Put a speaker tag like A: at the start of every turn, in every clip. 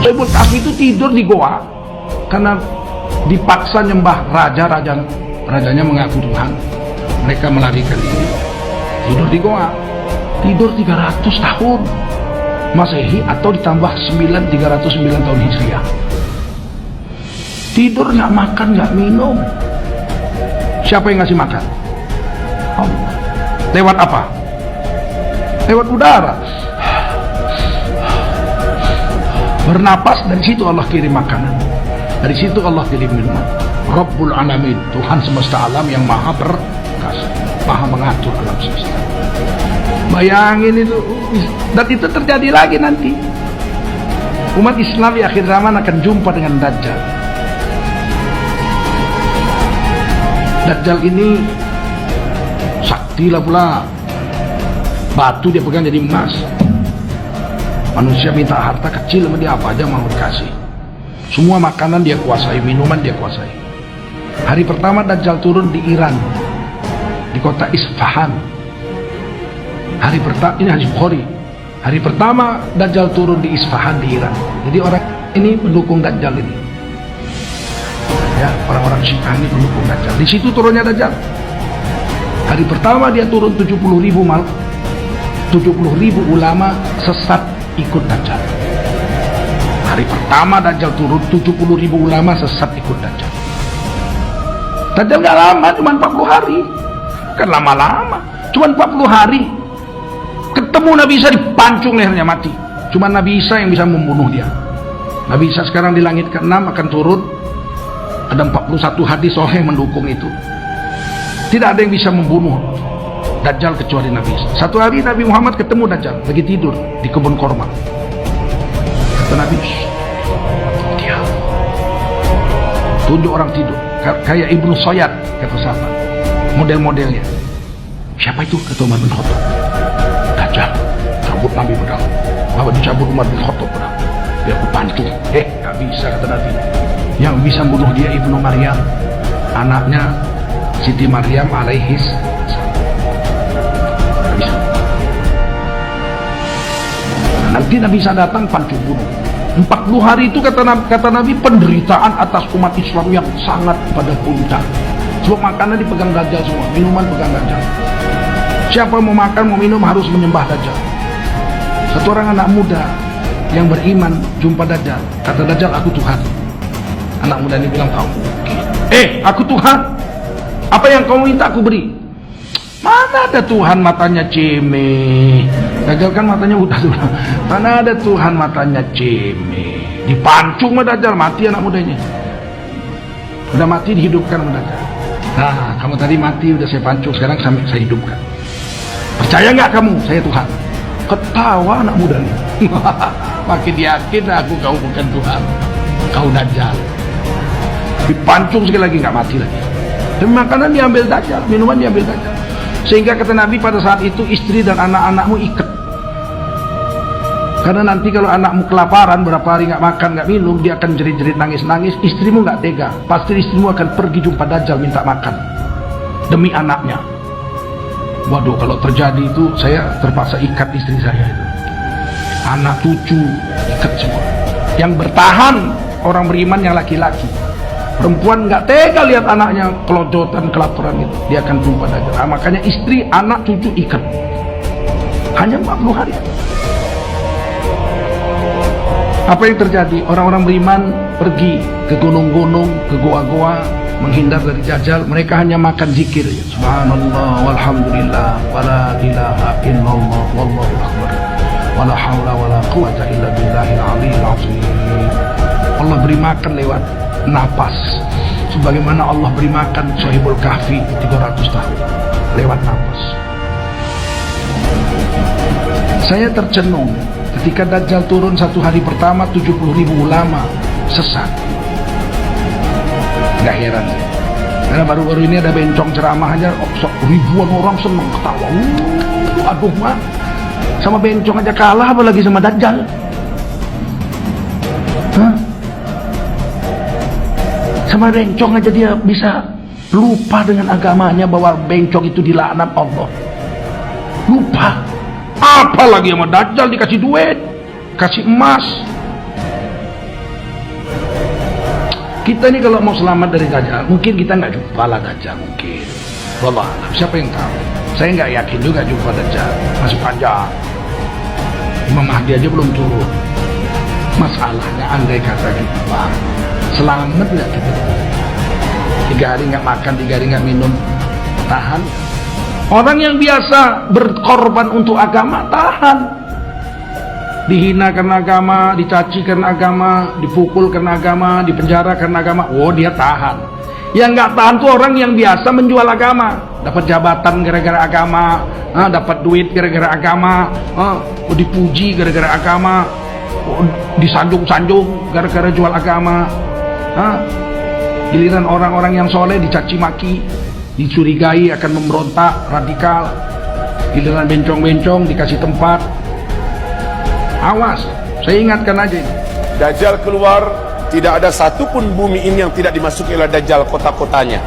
A: Ashabul Kahfi itu tidur di goa karena dipaksa nyembah rajanya mengaku Tuhan. Mereka melarikan diri, tidur di goa, tidur 300 tahun Masehi atau ditambah 309 tahun Hijriah. Tidur, nggak makan, nggak minum. Siapa yang ngasih makan? Allah. Lewat apa? Lewat udara. Bernapas, dari situ Allah kirim makanan, dari situ Allah kirim minuman. Rabbul Alamin, Tuhan semesta alam yang maha perkasa, maha mengatur alam semesta. Bayangin itu, dan itu terjadi lagi nanti. Umat Islam di akhir zaman akan jumpa dengan Dajjal. Dajjal ini sakti lah pula, batu dia pegang jadi emas. Manusia minta harta kecil sama dia, apa aja mau dikasih. Semua makanan dia kuasai, minuman dia kuasai. Hari pertama Dajjal turun di Iran, di kota Isfahan. Hari pertama, ini hadis Bukhari. Hari pertama Dajjal turun di Isfahan di Iran. Jadi orang ini mendukung Dajjal ini. Ya, orang-orang Syiah ini mendukung Dajjal. Di situ turunnya Dajjal. Hari pertama dia turun 70.000 ulama sesat ikut Dajjal. Hari pertama Dajjal turun 70.000 ulama sesat ikut Dajjal. Dajjal gak lama, cuma 40 hari. Kan lama-lama, cuma 40 hari. Ketemu Nabi Isa, dipancung lehernya, mati. Cuma Nabi Isa yang bisa membunuh dia. Nabi Isa sekarang di langit ke-6 akan turun. Ada 41 hadis sahih mendukung itu. Tidak ada yang bisa membunuh Dajjal kecuali Nabi Isa. Satu hari Nabi Muhammad ketemu Dajjal lagi tidur di kebun korma. Kata Nabi, dia tunjuk orang tidur kayak Ibnu Sayyad, kata sahabat, model-modelnya. Siapa itu? Kata Umar bin Khattab. Dajjal. Cabut Nabi pedang. Bawa dicabut Umar bin Khattab pedang. Dia aku pancung. Gak bisa, kata Nabi. Yang bisa bunuh dia Ibnu Maryam, anaknya Siti Maryam alaihis. Gak bisa. Nanti Nabi Isa datang pancung bunuh. 40 hari itu kata Nabi penderitaan atas umat Islam yang sangat pada puncak. Sebab makanan dipegang Dajjal semua, minuman pegang Dajjal. Siapa mau makan mau minum harus menyembah Dajjal. Satu orang anak muda yang beriman jumpa Dajjal, kata Dajjal, aku Tuhan. Anak muda ini bilang, tahu, aku Tuhan. Apa yang kau minta aku beri. Mana ada Tuhan matanya cemeh. Dajjal kan matanya udah. Mana ada Tuhan matanya cemeh. Dipancung sama Dajjal, mati anak mudanya. Udah mati dihidupkan sama Dajjal. Nah, kamu tadi mati udah saya pancung, sekarang saya hidupkan. Percaya nggak kamu saya Tuhan? Ketawa anak muda nih. Makin yakin aku kau bukan Tuhan, kau Dajjal. Dipancung sekali lagi, nggak mati lagi. Dan makanan diambil Dajjal, minuman diambil Dajjal. Sehingga kata Nabi pada saat itu istri dan anak-anakmu ikat. Karena nanti kalau anakmu kelaparan berapa hari nggak makan nggak minum, dia akan jerit-jerit nangis-nangis. Istrimu nggak tega, pasti istrimu akan pergi jumpa Dajjal minta makan demi anaknya. Waduh, kalau terjadi itu saya terpaksa ikat istri saya itu. Anak cucu ikat semua. Yang bertahan orang beriman yang laki-laki. Perempuan nggak tega lihat anaknya kelojotan kelaparan itu, dia akan jumpa Dajjal. Nah, makanya istri, anak, cucu ikat. Hanya 40 hari. Apa yang terjadi? Orang-orang beriman pergi ke gunung-gunung, ke goa-goa, menghindar dari Dajjal. Mereka hanya makan zikir, ya. Subhanallah walhamdulillah wala ilaha illallah wallahu akbar wala haula wala quwata illa billahil aliyil azim. Allah beri makan lewat napas, sebagaimana Allah beri makan Sahibul Kahfi 300 tahun lewat napas. Saya tercenung ketika Dajjal turun satu hari pertama 70.000 ulama sesat. Gak heran sih, karena baru-baru ini ada bencong ceramah aja, ribuan orang seneng ketawa. Aduh mak, sama bencong aja kalah, apalagi sama Dajjal. Sama bencong aja dia bisa lupa dengan agamanya, bahwa bencong itu dilaknat Allah. Lupa. Apalagi sama Dajjal dikasih duit, kasih emas. Kita ini kalau mau selamat dari Dajjal, mungkin kita nggak jumpa lah Dajjal, mungkin. Wallah, siapa yang tahu? Saya nggak yakin juga jumpa Dajjal, masih panjang. Imam Mahdi aja belum turun. Masalahnya andai kata jumpa, selamat nggak kita? 3 hari nggak makan, 3 hari nggak minum, tahan. Orang yang biasa berkorban untuk agama, tahan. Dihina karena agama, dicaci karena agama, dipukul karena agama, dipenjara karena agama, oh dia tahan. Yang nggak tahan tuh orang yang biasa menjual agama, dapat jabatan gara-gara agama, dapat duit gara-gara agama, dipuji gara-gara agama, disanjung-sanjung gara-gara jual agama. Giliran orang-orang yang soleh dicaci maki, dicurigai akan memberontak radikal. Giliran bencong-bencong dikasih tempat. Awas, saya ingatkan aja ini.
B: Dajjal keluar, tidak ada satupun bumi ini yang tidak dimasuki oleh Dajjal kota-kotanya.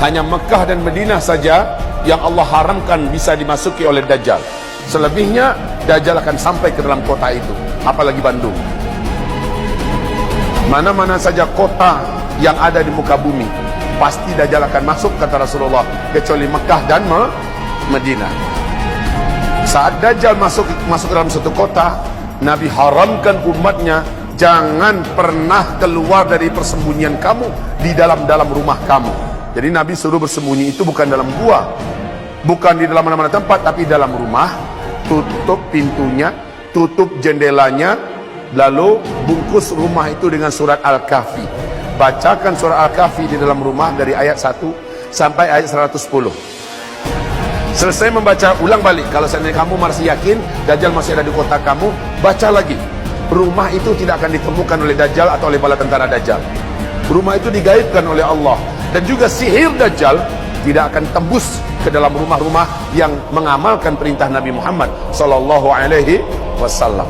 B: Hanya Mekah dan Madinah saja yang Allah haramkan bisa dimasuki oleh Dajjal. Selebihnya Dajjal akan sampai ke dalam kota itu, apalagi Bandung. Mana-mana saja kota yang ada di muka bumi, pasti Dajjal akan masuk, kata Rasulullah, kecuali Mekah dan Madinah. Saat Dajjal masuk dalam satu kota, Nabi haramkan umatnya, jangan pernah keluar dari persembunyian kamu di dalam rumah kamu. Jadi Nabi suruh bersembunyi itu bukan dalam gua, bukan di dalam mana-mana tempat, tapi dalam rumah. Tutup pintunya, tutup jendelanya, lalu bungkus rumah itu dengan surat Al-Kahfi. Bacakan surat Al-Kahfi di dalam rumah dari ayat 1 sampai ayat 110. Selesai membaca, ulang balik. Kalau seandainya kamu masih yakin Dajjal masih ada di kota kamu, baca lagi. Rumah itu tidak akan ditemukan oleh Dajjal atau oleh bala tentara Dajjal. Rumah itu digaibkan oleh Allah. Dan juga sihir Dajjal tidak akan tembus ke dalam rumah-rumah yang mengamalkan perintah Nabi Muhammad sallallahu alaihi wasallam.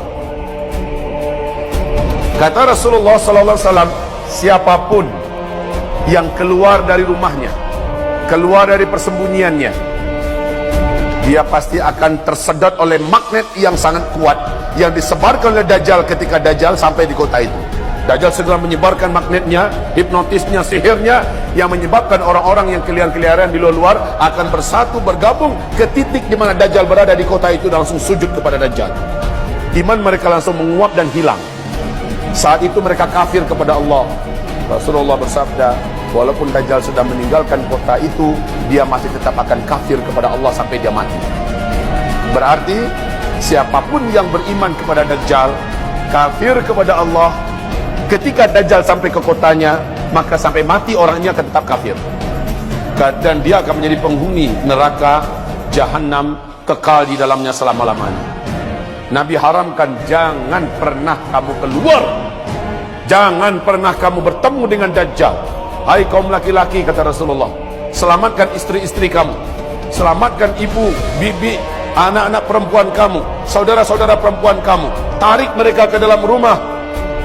B: Kata Rasulullah sallallahu alaihi wasallam, siapapun yang keluar dari rumahnya, keluar dari persembunyiannya, dia pasti akan tersedot oleh magnet yang sangat kuat yang disebarkan oleh Dajjal ketika Dajjal sampai di kota itu. Dajjal segera menyebarkan magnetnya, hipnotisnya, sihirnya, yang menyebabkan orang-orang yang keliaran-keliaran di luar akan bersatu, bergabung ke titik di mana Dajjal berada di kota itu dan langsung sujud kepada Dajjal. Iman mereka langsung menguap dan hilang. Saat itu mereka kafir kepada Allah. Rasulullah bersabda, walaupun Dajjal sudah meninggalkan kota itu, dia masih tetap akan kafir kepada Allah sampai dia mati. Berarti siapapun yang beriman kepada Dajjal, kafir kepada Allah, ketika Dajjal sampai ke kotanya, maka sampai mati orangnya akan tetap kafir. Dan dia akan menjadi penghuni neraka Jahannam, kekal di dalamnya selama-lamanya. Nabi haramkan, jangan pernah kamu keluar, jangan pernah kamu bertemu dengan Dajjal. Hai kaum laki-laki, kata Rasulullah, selamatkan istri-istri kamu, selamatkan ibu, bibi, anak-anak perempuan kamu, saudara-saudara perempuan kamu, tarik mereka ke dalam rumah,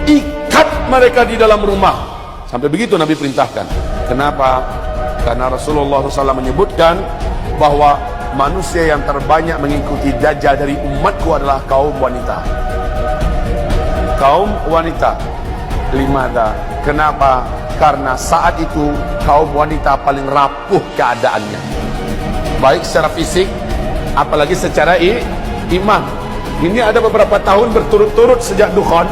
B: ikat mereka di dalam rumah. Sampai begitu Nabi perintahkan. Kenapa? Karena Rasulullah SAW menyebutkan bahwa manusia yang terbanyak mengikuti Dajjal dari umatku adalah kaum wanita. Kaum wanita. Limada? Kenapa? Karena saat itu kaum wanita paling rapuh keadaannya, baik secara fisik apalagi secara iman. Ini ada beberapa tahun berturut-turut sejak Dukhan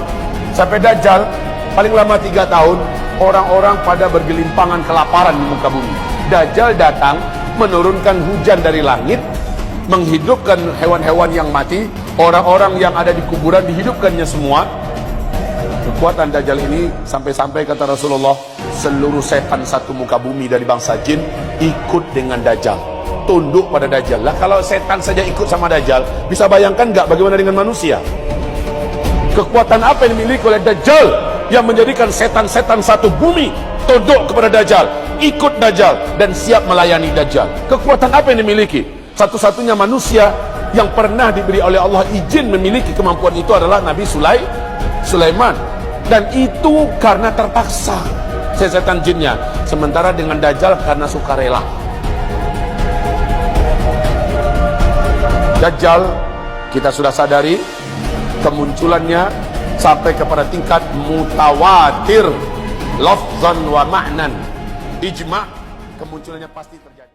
B: sampai Dajjal, paling lama 3 tahun, orang-orang pada bergelimpangan kelaparan di muka bumi. Dajjal datang menurunkan hujan dari langit, menghidupkan hewan-hewan yang mati, orang-orang yang ada di kuburan dihidupkannya semua. Kekuatan Dajjal ini sampai-sampai kata Rasulullah, seluruh setan satu muka bumi dari bangsa jin ikut dengan Dajjal, tunduk pada Dajjal. Lah kalau setan saja ikut sama Dajjal, bisa bayangkan nggak bagaimana dengan manusia? Kekuatan apa yang dimiliki oleh Dajjal yang menjadikan setan-setan satu bumi tunduk kepada Dajjal, ikut Dajjal dan siap melayani Dajjal? Kekuatan apa yang dimiliki? Satu-satunya manusia yang pernah diberi oleh Allah izin memiliki kemampuan itu adalah Nabi Sulaiman. Dan itu karena terpaksa setan jinnya. Sementara dengan Dajjal karena sukarela. Dajjal kita sudah sadari kemunculannya sampai kepada tingkat mutawatir. lafzan wa ma'nan, ijma' kemunculannya pasti terjadi.